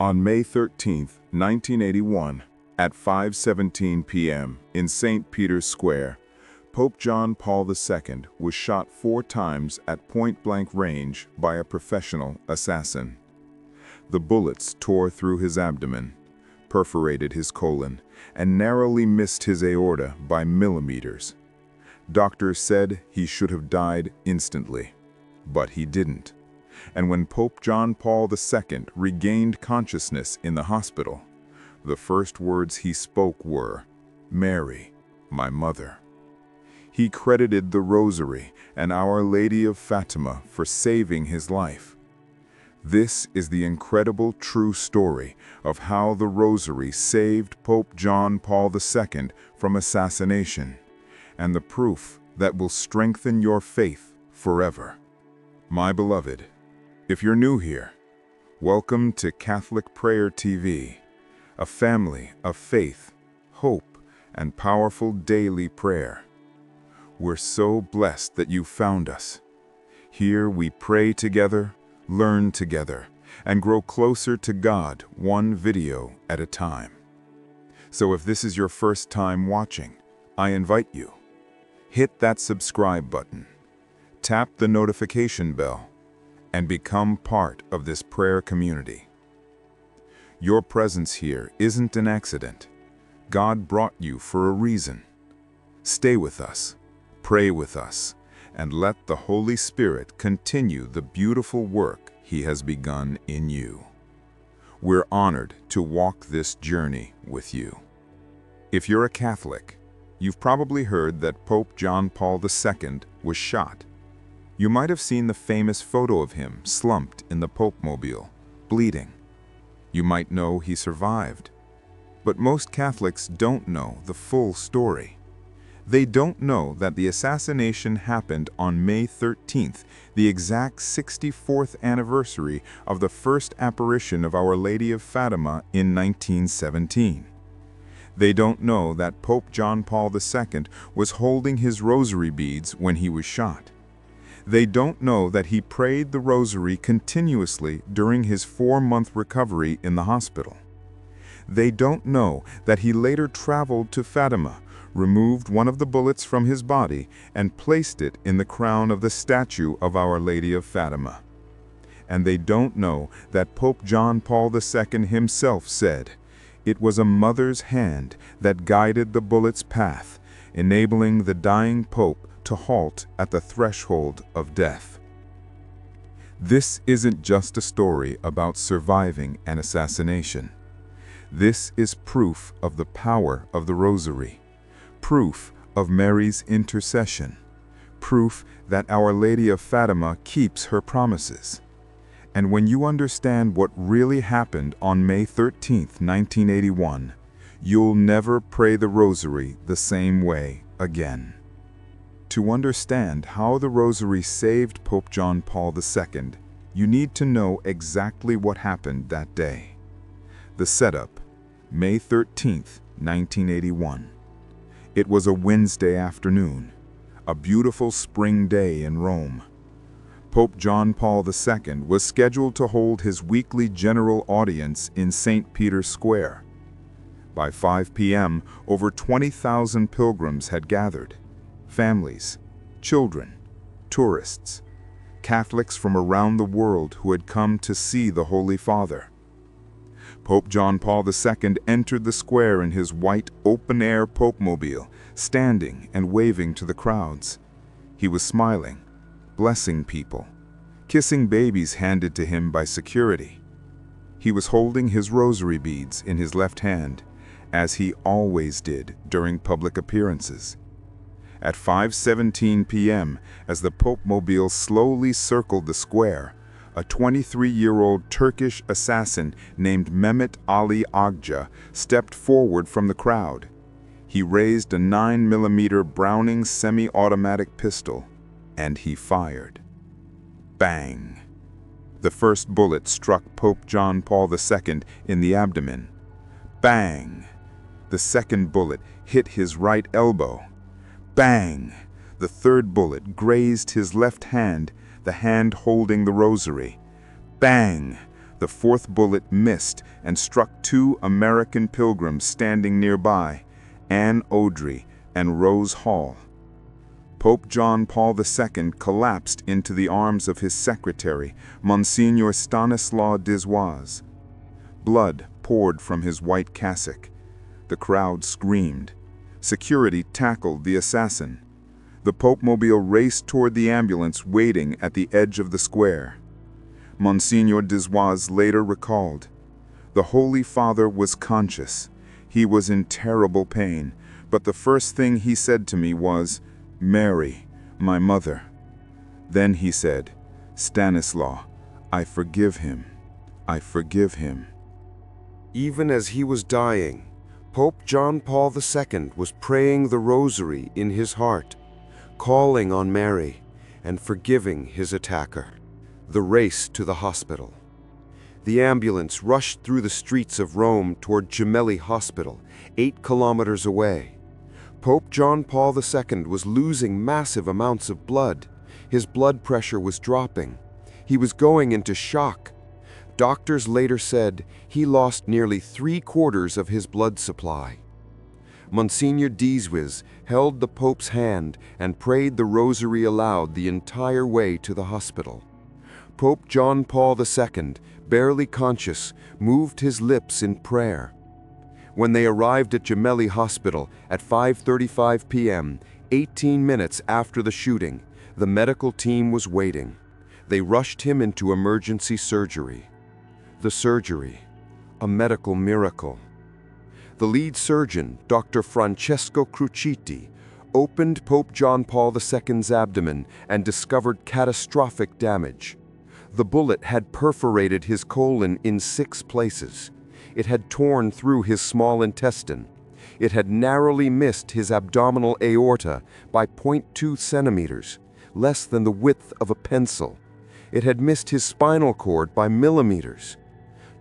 On May 13, 1981, at 5:17 p.m. in St. Peter's Square, Pope John Paul II was shot 4 times at point-blank range by a professional assassin. The bullets tore through his abdomen, perforated his colon, and narrowly missed his aorta by millimeters. Doctors said he should have died instantly, but he didn't. And when Pope John Paul II regained consciousness in the hospital, the first words he spoke were, "Mary, my mother." He credited the Rosary and Our Lady of Fatima for saving his life. This is the incredible true story of how the Rosary saved Pope John Paul II from assassination, and the proof that will strengthen your faith forever. My beloved, if you're new here, welcome to Catholic Prayer TV, a family of faith, hope, and powerful daily prayer. We're so blessed that you found us. Here we pray together, learn together, and grow closer to God one video at a time. So if this is your first time watching, I invite you. Hit that subscribe button, tap the notification bell, and become part of this prayer community. Your presence here isn't an accident. God brought you for a reason. Stay with us, pray with us, and let the Holy Spirit continue the beautiful work He has begun in you. We're honored to walk this journey with you. If you're a Catholic, you've probably heard that Pope John Paul II was shot. You might have seen the famous photo of him slumped in the Pope-mobile, bleeding. You might know he survived. But most Catholics don't know the full story. They don't know that the assassination happened on May 13th, the exact 64th anniversary of the first apparition of Our Lady of Fatima in 1917. They don't know that Pope John Paul II was holding his rosary beads when he was shot. They don't know that he prayed the rosary continuously during his 4-month recovery in the hospital. They don't know that he later traveled to Fatima, removed one of the bullets from his body, and placed it in the crown of the statue of Our Lady of Fatima. And they don't know that Pope John Paul II himself said, "It was a mother's hand that guided the bullet's path, enabling the dying Pope to halt at the threshold of death." This isn't just a story about surviving an assassination. This is proof of the power of the Rosary, proof of Mary's intercession, proof that Our Lady of Fatima keeps her promises. And when you understand what really happened on May 13th, 1981, you'll never pray the Rosary the same way again. To understand how the Rosary saved Pope John Paul II, you need to know exactly what happened that day. The setup, May 13th, 1981. It was a Wednesday afternoon, a beautiful spring day in Rome. Pope John Paul II was scheduled to hold his weekly general audience in St. Peter's Square. By 5 p.m., over 20,000 pilgrims had gathered. Families, children, tourists, Catholics from around the world who had come to see the Holy Father. Pope John Paul II entered the square in his white open-air Pope-mobile, standing and waving to the crowds. He was smiling, blessing people, kissing babies handed to him by security. He was holding his rosary beads in his left hand, as he always did during public appearances. At 5:17 p.m., as the Pope-mobile slowly circled the square, a 23-year-old Turkish assassin named Mehmet Ali Agca stepped forward from the crowd. He raised a 9mm Browning semi-automatic pistol, and he fired. Bang! The first bullet struck Pope John Paul II in the abdomen. Bang! The second bullet hit his right elbow. Bang! The third bullet grazed his left hand, the hand holding the rosary. Bang! The fourth bullet missed and struck two American pilgrims standing nearby, Anne Audrey and Rose Hall. Pope John Paul II collapsed into the arms of his secretary, Monsignor Stanislaw Dissoise. Blood poured from his white cassock. The crowd screamed. Security tackled the assassin. The Pope-mobile raced toward the ambulance waiting at the edge of the square. Monsignor Dissoise later recalled, "The Holy Father was conscious. He was in terrible pain, but the first thing he said to me was, 'Mary, my mother.' Then he said, 'Stanislaw, I forgive him. I forgive him.'" Even as he was dying, Pope John Paul II was praying the Rosary in his heart, calling on Mary and forgiving his attacker. The race to the hospital. The ambulance rushed through the streets of Rome toward Gemelli Hospital, 8 kilometers away. Pope John Paul II was losing massive amounts of blood. His blood pressure was dropping. He was going into shock. Doctors later said he lost nearly 3/4 of his blood supply. Monsignor Dissoise held the Pope's hand and prayed the Rosary aloud the entire way to the hospital. Pope John Paul II, barely conscious, moved his lips in prayer. When they arrived at Gemelli Hospital at 5:35 p.m., 18 minutes after the shooting, the medical team was waiting. They rushed him into emergency surgery. The surgery, a medical miracle. The lead surgeon, Dr. Francesco Cruciti, opened Pope John Paul II's abdomen and discovered catastrophic damage. The bullet had perforated his colon in 6 places. It had torn through his small intestine. It had narrowly missed his abdominal aorta by 0.2 centimeters, less than the width of a pencil. It had missed his spinal cord by millimeters.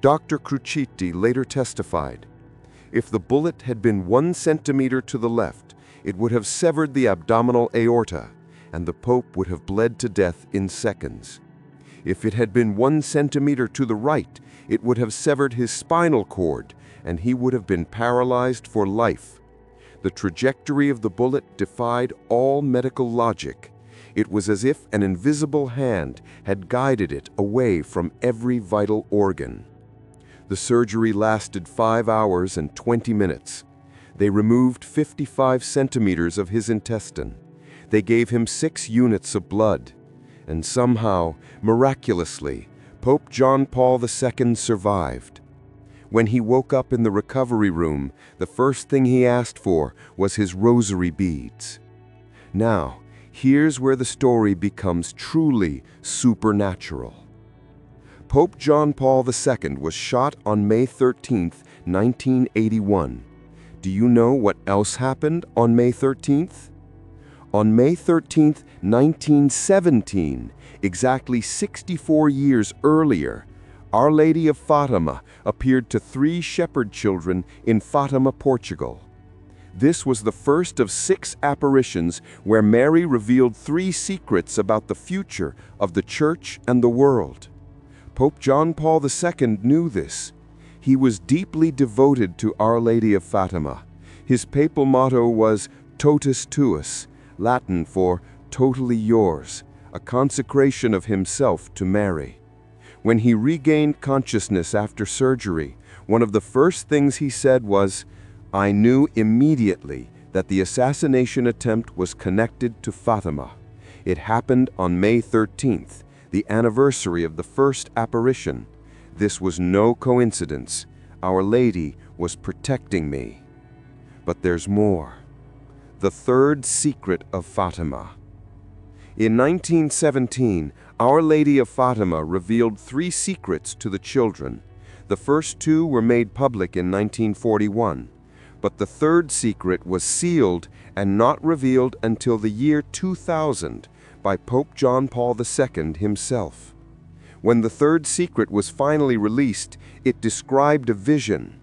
Dr. Cruciti later testified, "If the bullet had been 1 centimeter to the left, it would have severed the abdominal aorta, and the Pope would have bled to death in seconds. If it had been 1 centimeter to the right, it would have severed his spinal cord, and he would have been paralyzed for life." The trajectory of the bullet defied all medical logic. It was as if an invisible hand had guided it away from every vital organ. The surgery lasted 5 hours and 20 minutes. They removed 55 centimeters of his intestine. They gave him 6 units of blood. And somehow, miraculously, Pope John Paul II survived. When he woke up in the recovery room, the first thing he asked for was his rosary beads. Now, here's where the story becomes truly supernatural. Pope John Paul II was shot on May 13, 1981. Do you know what else happened on May 13th? On May 13, 1917, exactly 64 years earlier, Our Lady of Fatima appeared to 3 shepherd children in Fatima, Portugal. This was the first of 6 apparitions where Mary revealed 3 secrets about the future of the Church and the world. Pope John Paul II knew this. He was deeply devoted to Our Lady of Fatima. His papal motto was Totus Tuus, Latin for totally yours, a consecration of himself to Mary. When he regained consciousness after surgery, one of the first things he said was, "I knew immediately that the assassination attempt was connected to Fatima. It happened on May 13th, the anniversary of the first apparition. This was no coincidence. Our Lady was protecting me." But there's more. The third secret of Fatima. In 1917, Our Lady of Fatima revealed 3 secrets to the children. The first 2 were made public in 1941, but the third secret was sealed and not revealed until the year 2000 by Pope John Paul II himself. When the third secret was finally released, it described a vision.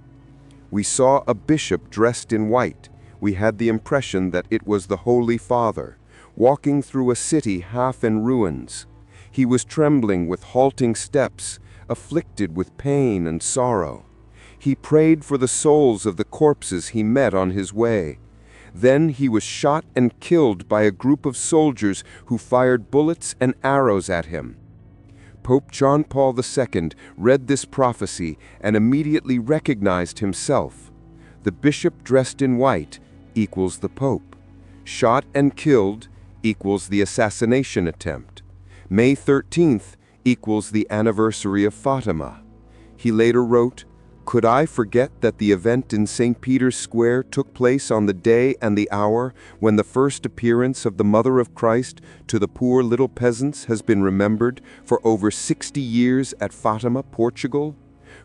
"We saw a bishop dressed in white. We had the impression that it was the Holy Father, walking through a city half in ruins. He was trembling with halting steps, afflicted with pain and sorrow. He prayed for the souls of the corpses he met on his way. Then he was shot and killed by a group of soldiers who fired bullets and arrows at him. Pope John Paul II read this prophecy and immediately recognized himself. The bishop dressed in white equals the Pope. Shot and killed equals the assassination attempt. May 13th equals the anniversary of Fatima. He later wrote, "Could I forget that the event in St. Peter's Square took place on the day and the hour when the first appearance of the Mother of Christ to the poor little peasants has been remembered for over 60 years at Fatima, Portugal?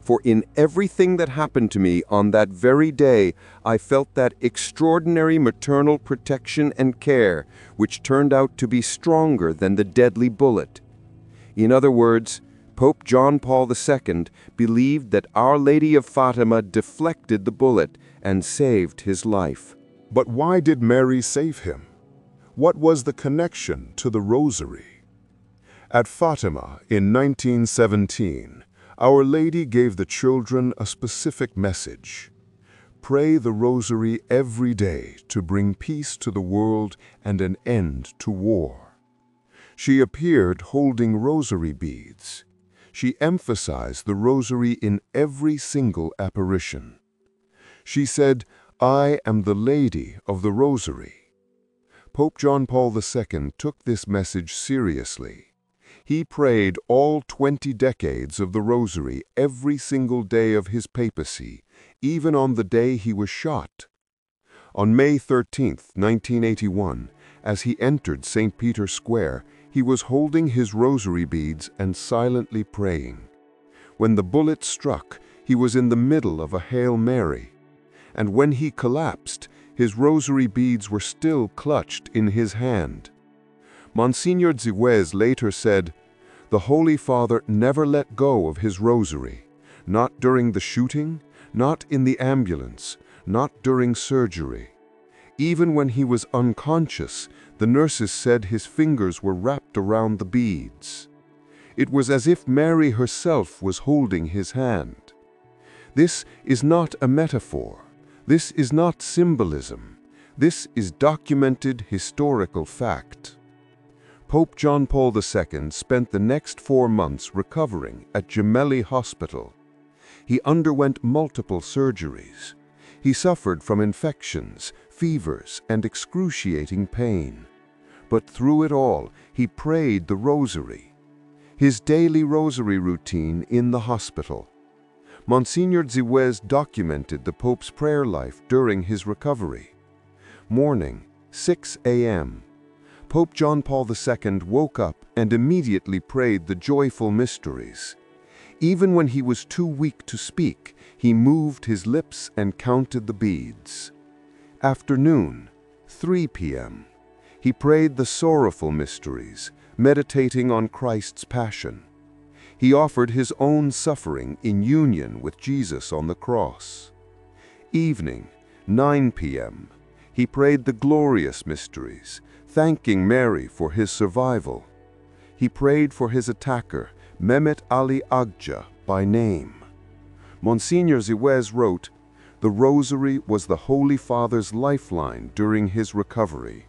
For in everything that happened to me on that very day, I felt that extraordinary maternal protection and care, which turned out to be stronger than the deadly bullet." In other words, Pope John Paul II believed that Our Lady of Fatima deflected the bullet and saved his life. But why did Mary save him? What was the connection to the Rosary? At Fatima in 1917, Our Lady gave the children a specific message. Pray the Rosary every day to bring peace to the world and an end to war. She appeared holding rosary beads. She emphasized the Rosary in every single apparition. She said, "I am the Lady of the Rosary." Pope John Paul II took this message seriously. He prayed all 20 decades of the Rosary every single day of his papacy, even on the day he was shot. On May 13, 1981, as he entered St. Peter's Square, he was holding his rosary beads and silently praying. When the bullet struck, he was in the middle of a Hail Mary. And when he collapsed, his rosary beads were still clutched in his hand. Monsignor Ziwez later said, "The Holy Father never let go of his rosary, not during the shooting, not in the ambulance, not during surgery. Even when he was unconscious, the nurses said his fingers were wrapped around the beads. It was as if Mary herself was holding his hand." This is not a metaphor. This is not symbolism. This is documented historical fact. Pope John Paul II spent the next 4 months recovering at Gemelli Hospital. He underwent multiple surgeries. He suffered from infections, fevers, and excruciating pain. But through it all, he prayed the Rosary. His daily Rosary routine in the hospital. Monsignor Ziwez documented the Pope's prayer life during his recovery. Morning, 6 a.m. Pope John Paul II woke up and immediately prayed the joyful mysteries. Even when he was too weak to speak, he moved his lips and counted the beads. Afternoon, 3 p.m. He prayed the sorrowful mysteries, meditating on Christ's passion. He offered his own suffering in union with Jesus on the cross. Evening, 9 p.m. He prayed the glorious mysteries, thanking Mary for his survival. He prayed for his attacker, Mehmet Ali Agca, by name. Monsignor Ziwez wrote, "The Rosary was the Holy Father's lifeline during his recovery.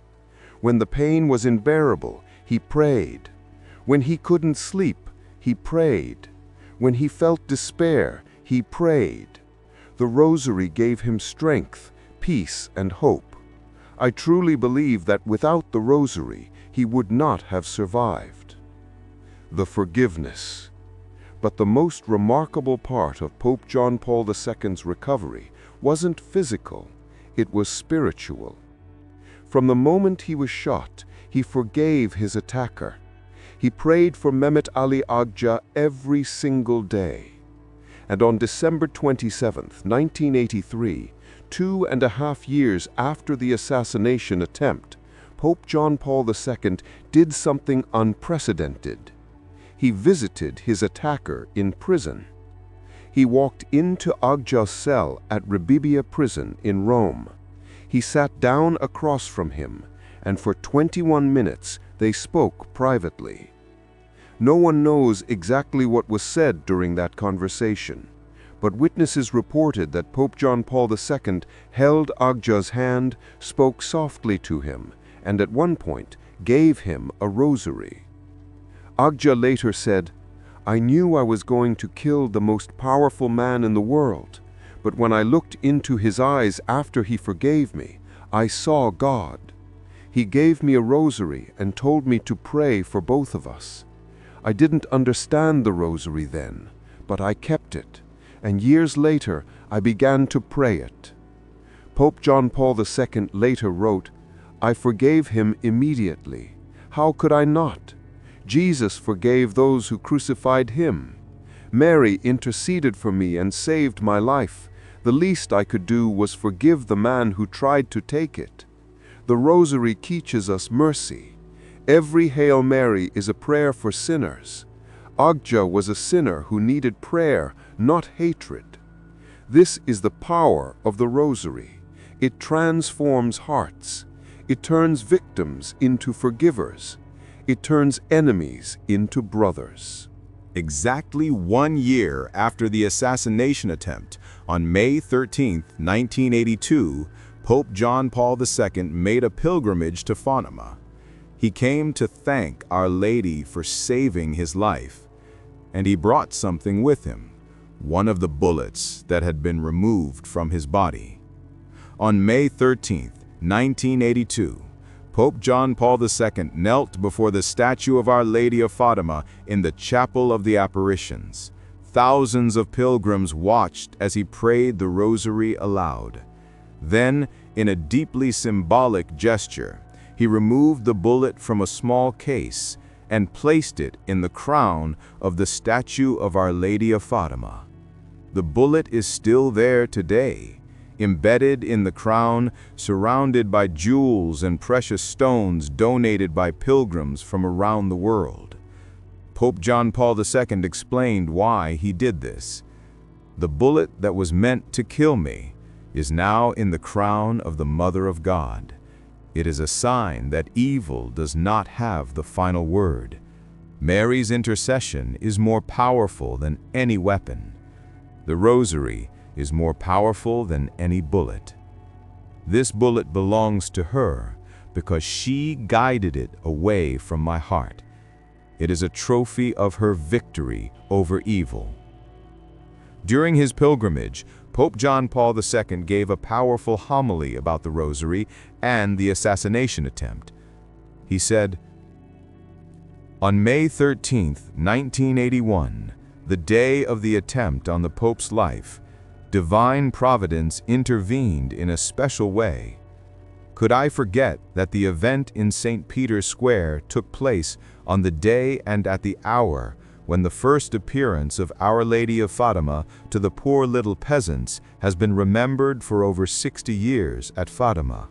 When the pain was unbearable, he prayed. When he couldn't sleep, he prayed. When he felt despair, he prayed. The Rosary gave him strength, peace, and hope. I truly believe that without the Rosary, he would not have survived." The forgiveness. But the most remarkable part of Pope John Paul II's recovery wasn't physical, it was spiritual. From the moment he was shot, he forgave his attacker. He prayed for Mehmet Ali Agca every single day. And on December 27, 1983, 2.5 years after the assassination attempt, Pope John Paul II did something unprecedented. He visited his attacker in prison. He walked into Agca's cell at Rebibbia prison in Rome. He sat down across from him, and for 21 minutes they spoke privately. No one knows exactly what was said during that conversation, but witnesses reported that Pope John Paul II held Agca's hand, spoke softly to him, and at one point gave him a rosary. Agca later said, "I knew I was going to kill the most powerful man in the world, but when I looked into his eyes after he forgave me, I saw God. He gave me a rosary and told me to pray for both of us. I didn't understand the rosary then, but I kept it, and years later I began to pray it." Pope John Paul II later wrote, "I forgave him immediately. How could I not? Jesus forgave those who crucified him. Mary interceded for me and saved my life. The least I could do was forgive the man who tried to take it." The Rosary teaches us mercy. Every Hail Mary is a prayer for sinners. Agca was a sinner who needed prayer, not hatred. This is the power of the Rosary. It transforms hearts. It turns victims into forgivers. It turns enemies into brothers. Exactly 1 year after the assassination attempt, on May 13, 1982, Pope John Paul II made a pilgrimage to Fatima. He came to thank Our Lady for saving his life, and he brought something with him, one of the bullets that had been removed from his body. On May 13, 1982, Pope John Paul II knelt before the statue of Our Lady of Fatima in the Chapel of the Apparitions. Thousands of pilgrims watched as he prayed the Rosary aloud. Then, in a deeply symbolic gesture, he removed the bullet from a small case and placed it in the crown of the statue of Our Lady of Fatima. The bullet is still there today, embedded in the crown, surrounded by jewels and precious stones donated by pilgrims from around the world. Pope John Paul II explained why he did this. "The bullet that was meant to kill me is now in the crown of the Mother of God. It is a sign that evil does not have the final word. Mary's intercession is more powerful than any weapon. The Rosary is more powerful than any bullet. This bullet belongs to her because she guided it away from my heart. It is a trophy of her victory over evil." During his pilgrimage, Pope John Paul II gave a powerful homily about the Rosary and the assassination attempt. He said, "On May 13, 1981, the day of the attempt on the Pope's life, divine providence intervened in a special way. Could I forget that the event in St. Peter's Square took place on the day and at the hour when the first appearance of Our Lady of Fatima to the poor little peasants has been remembered for over 60 years at Fatima?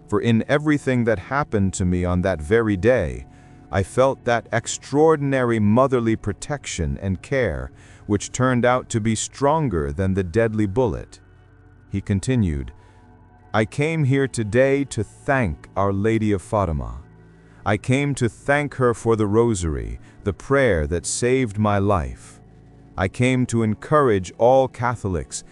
For in everything that happened to me on that very day, I felt that extraordinary motherly protection and care, which turned out to be stronger than the deadly bullet." He continued, "I came here today to thank Our Lady of Fatima. I came to thank her for the Rosary, the prayer that saved my life. I came to encourage all Catholics,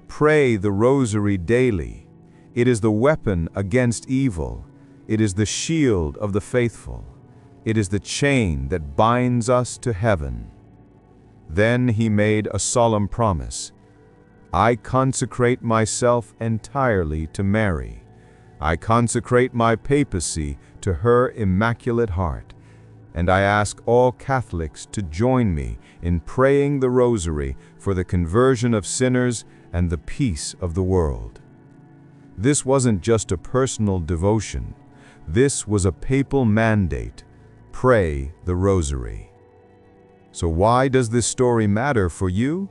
pray the Rosary daily. It is the weapon against evil. It is the shield of the faithful. It is the chain that binds us to heaven." Then he made a solemn promise. "I consecrate myself entirely to Mary. I consecrate my papacy to her Immaculate Heart, and I ask all Catholics to join me in praying the Rosary for the conversion of sinners and the peace of the world." This wasn't just a personal devotion. This was a papal mandate. Pray the Rosary. So why does this story matter for you?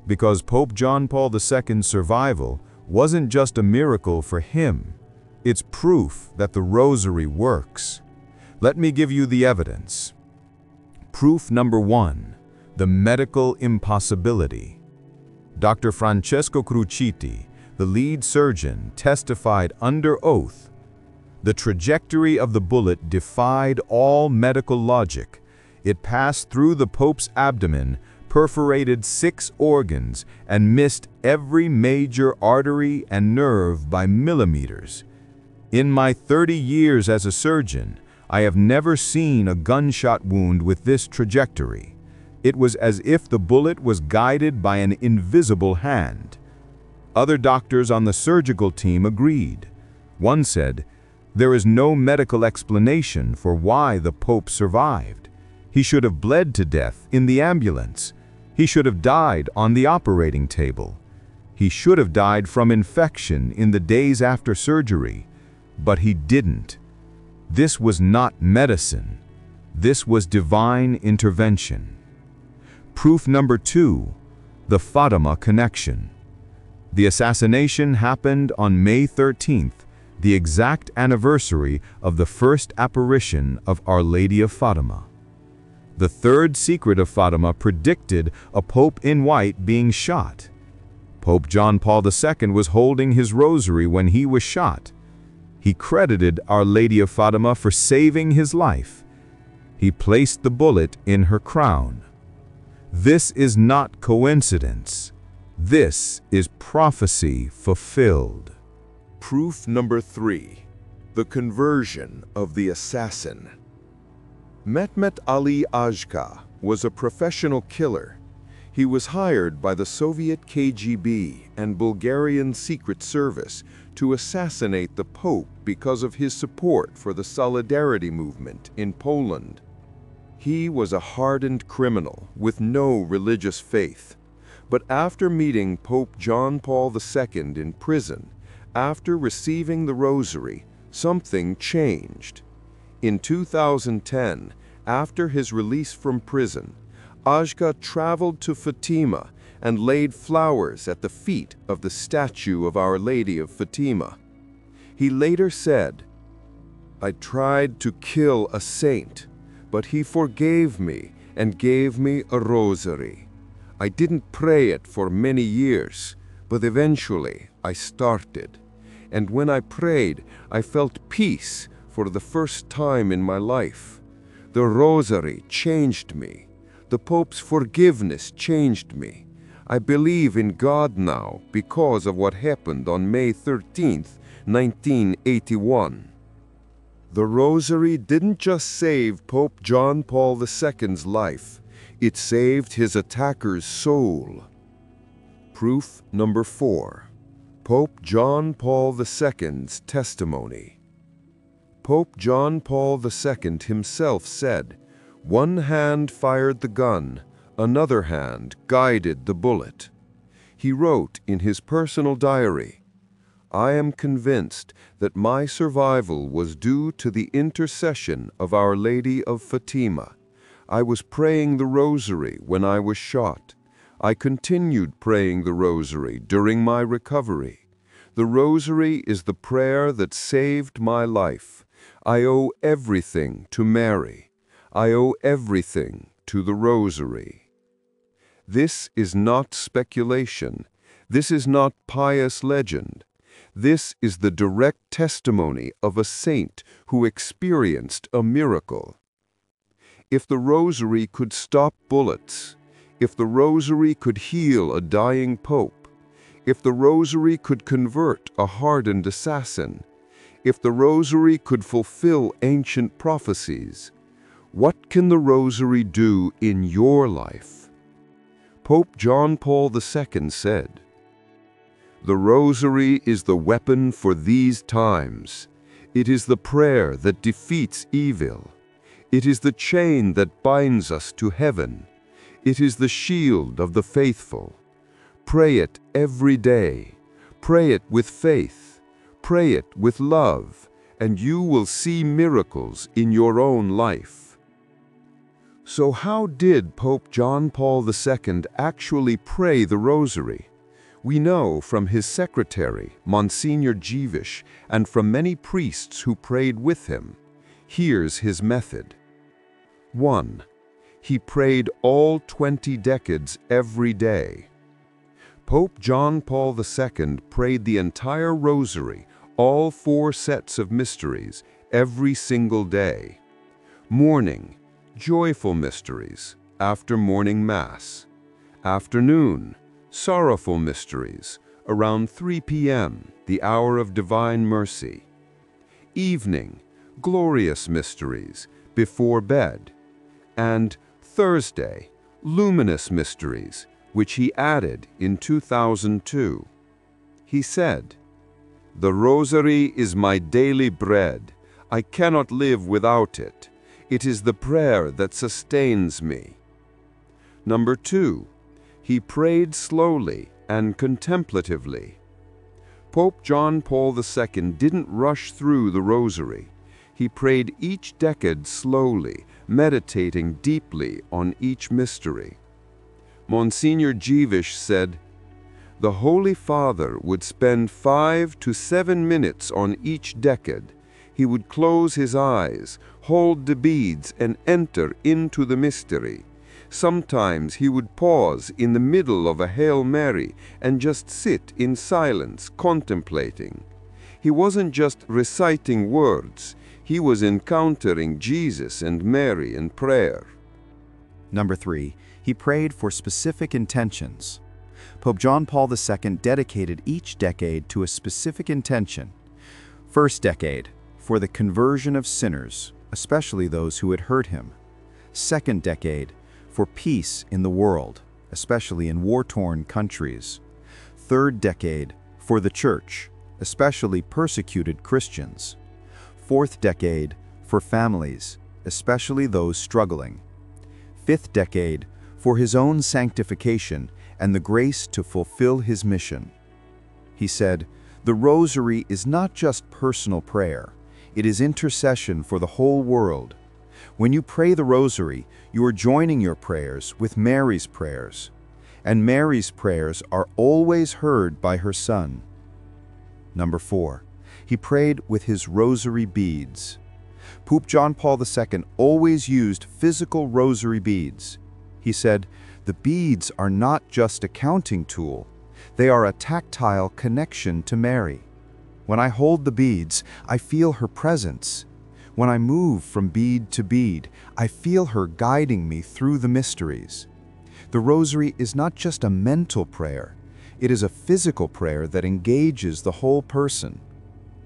Because Pope John Paul II's survival wasn't just a miracle for him. It's proof that the Rosary works. Let me give you the evidence. Proof number 1, the medical impossibility. Dr. Francesco Cruciti, the lead surgeon, testified under oath. The trajectory of the bullet defied all medical logic. It passed through the Pope's abdomen, perforated 6 organs, and missed every major artery and nerve by millimeters. In my 30 years as a surgeon, I have never seen a gunshot wound with this trajectory. It was as if the bullet was guided by an invisible hand. Other doctors on the surgical team agreed. One said, "There is no medical explanation for why the Pope survived. He should have bled to death in the ambulance. He should have died on the operating table. He should have died from infection in the days after surgery, but he didn't." This was not medicine. This was divine intervention. Proof number 2, the Fatima connection. The assassination happened on May 13th, the exact anniversary of the first apparition of Our Lady of Fatima. The third secret of Fatima predicted a Pope in white being shot. Pope John Paul II was holding his rosary when he was shot. He credited Our Lady of Fatima for saving his life. He placed the bullet in her crown. This is not coincidence. This is prophecy fulfilled. Proof number 3, the conversion of the assassin. Mehmet Ali Ajka was a professional killer. He was hired by the Soviet KGB and Bulgarian Secret Service to assassinate the Pope because of his support for the Solidarity movement in Poland. He was a hardened criminal with no religious faith. But after meeting Pope John Paul II in prison, after receiving the Rosary, something changed. In 2010, after his release from prison, Ajka traveled to Fatima and laid flowers at the feet of the statue of Our Lady of Fatima. He later said, "I tried to kill a saint, but he forgave me and gave me a rosary. I didn't pray it for many years, but eventually I started. And when I prayed, I felt peace for the first time in my life. The rosary changed me. The Pope's forgiveness changed me. I believe in God now because of what happened on May 13th, 1981. The Rosary didn't just save Pope John Paul II's life, it saved his attacker's soul. Proof number 4, Pope John Paul II's testimony. Pope John Paul II himself said, "One hand fired the gun, another hand guided the bullet." He wrote in his personal diary, "I am convinced that my survival was due to the intercession of Our Lady of Fatima. I was praying the Rosary when I was shot. I continued praying the Rosary during my recovery. The Rosary is the prayer that saved my life. I owe everything to Mary. I owe everything to the Rosary." This is not speculation. This is not pious legend. This is the direct testimony of a saint who experienced a miracle. If the Rosary could stop bullets, if the Rosary could heal a dying pope, if the Rosary could convert a hardened assassin, if the Rosary could fulfill ancient prophecies, what can the Rosary do in your life? Pope John Paul II said, "The Rosary is the weapon for these times. It is the prayer that defeats evil. It is the chain that binds us to heaven. It is the shield of the faithful. Pray it every day. Pray it with faith. Pray it with love, and you will see miracles in your own life." So how did Pope John Paul II actually pray the Rosary? We know from his secretary, Monsignor Dziwisz, and from many priests who prayed with him. Here's his method. 1. He prayed all 20 decades every day. Pope John Paul II prayed the entire Rosary, all 4 sets of mysteries, every single day. Morning, Joyful mysteries, after morning Mass. Afternoon, sorrowful mysteries, around 3 p.m., the hour of Divine Mercy. Evening, glorious mysteries, before bed. And Thursday, luminous mysteries, which he added in 2002. He said, "The Rosary is my daily bread. I cannot live without it. It is the prayer that sustains me." Number 2, he prayed slowly and contemplatively. Pope John Paul II didn't rush through the Rosary. He prayed each decade slowly, meditating deeply on each mystery. Monsignor Jewish said, "The Holy Father would spend 5 to 7 minutes on each decade. He would close his eyes, hold the beads, and enter into the mystery. Sometimes he would pause in the middle of a Hail Mary and just sit in silence, contemplating. He wasn't just reciting words, he was encountering Jesus and Mary in prayer." Number 3, he prayed for specific intentions. Pope John Paul II dedicated each decade to a specific intention. First decade, for the conversion of sinners, especially those who had hurt him. Second decade, for peace in the world, especially in war-torn countries. Third decade, for the Church, especially persecuted Christians. Fourth decade, for families, especially those struggling. Fifth decade, for his own sanctification and the grace to fulfill his mission. He said, "The Rosary is not just personal prayer. It is intercession for the whole world. When you pray the Rosary, you are joining your prayers with Mary's prayers. And Mary's prayers are always heard by her Son." Number 4, he prayed with his Rosary beads. Pope John Paul II always used physical Rosary beads. He said, "The beads are not just a counting tool. They are a tactile connection to Mary. When I hold the beads, I feel her presence. When I move from bead to bead, I feel her guiding me through the mysteries." The Rosary is not just a mental prayer. It is a physical prayer that engages the whole person.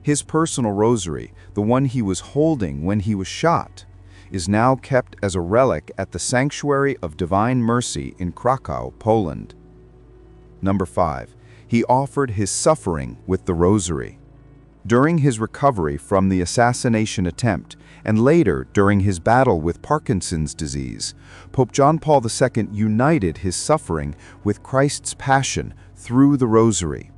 His personal Rosary, the one he was holding when he was shot, is now kept as a relic at the Sanctuary of Divine Mercy in Krakow, Poland. Number 5, he offered his suffering with the Rosary. During his recovery from the assassination attempt, and later during his battle with Parkinson's disease, Pope John Paul II united his suffering with Christ's passion through the Rosary.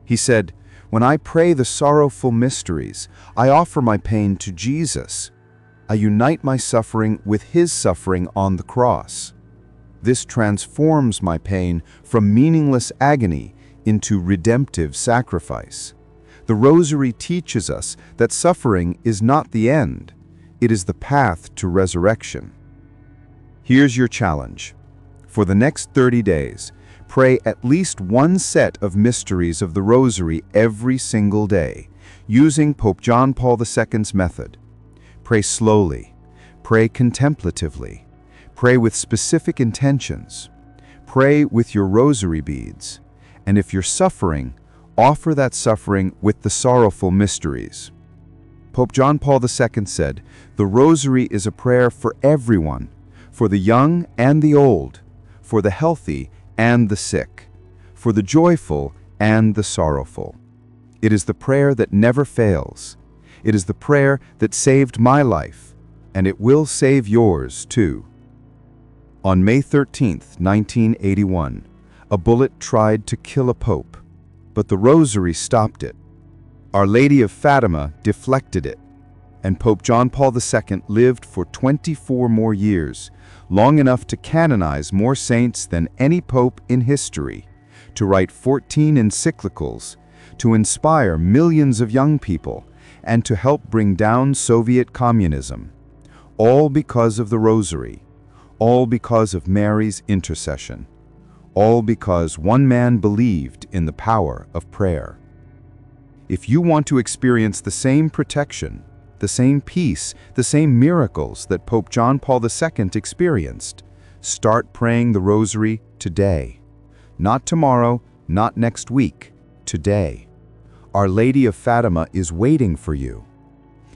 He said, "When I pray the sorrowful mysteries, I offer my pain to Jesus. I unite my suffering with his suffering on the cross. This transforms my pain from meaningless agony into redemptive sacrifice." The Rosary teaches us that suffering is not the end. It is the path to resurrection. Here's your challenge. For the next 30 days, pray at least one set of mysteries of the Rosary every single day, using Pope John Paul II's method. Pray slowly. Pray contemplatively. Pray with specific intentions. Pray with your Rosary beads. And if you're suffering, offer that suffering with the sorrowful mysteries. Pope John Paul II said, "The Rosary is a prayer for everyone, for the young and the old, for the healthy and the sick, for the joyful and the sorrowful. It is the prayer that never fails. It is the prayer that saved my life, and it will save yours too." On May 13, 1981, a bullet tried to kill a pope, but the Rosary stopped it. Our Lady of Fatima deflected it, and Pope John Paul II lived for 24 more years, long enough to canonize more saints than any pope in history, to write 14 encyclicals, to inspire millions of young people, and to help bring down Soviet communism. All because of the Rosary, all because of Mary's intercession, all because one man believed in the power of prayer. If you want to experience the same protection, the same peace, the same miracles that Pope John Paul II experienced. Start praying the Rosary today. Not tomorrow, not next week, today. Our Lady of Fatima is waiting for you.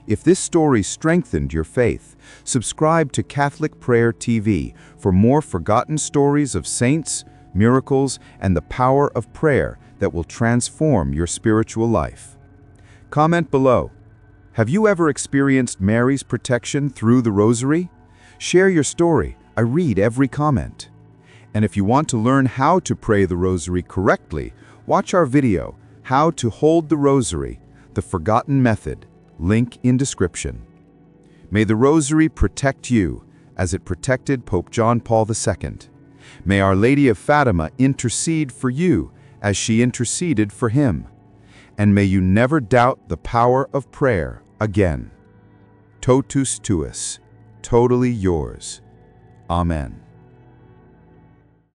If this story strengthened your faith, subscribe to Catholic Prayer TV for more forgotten stories of saints, miracles, and the power of prayer that will transform your spiritual life. Comment below. Have you ever experienced Mary's protection through the Rosary? Share your story. I read every comment. And if you want to learn how to pray the Rosary correctly, watch our video, How to Hold the Rosary, the Forgotten Method, link in description. May the Rosary protect you as it protected Pope John Paul II. May Our Lady of Fatima intercede for you as she interceded for him. And may you never doubt the power of prayer again. Totus tuus, totally yours. Amen.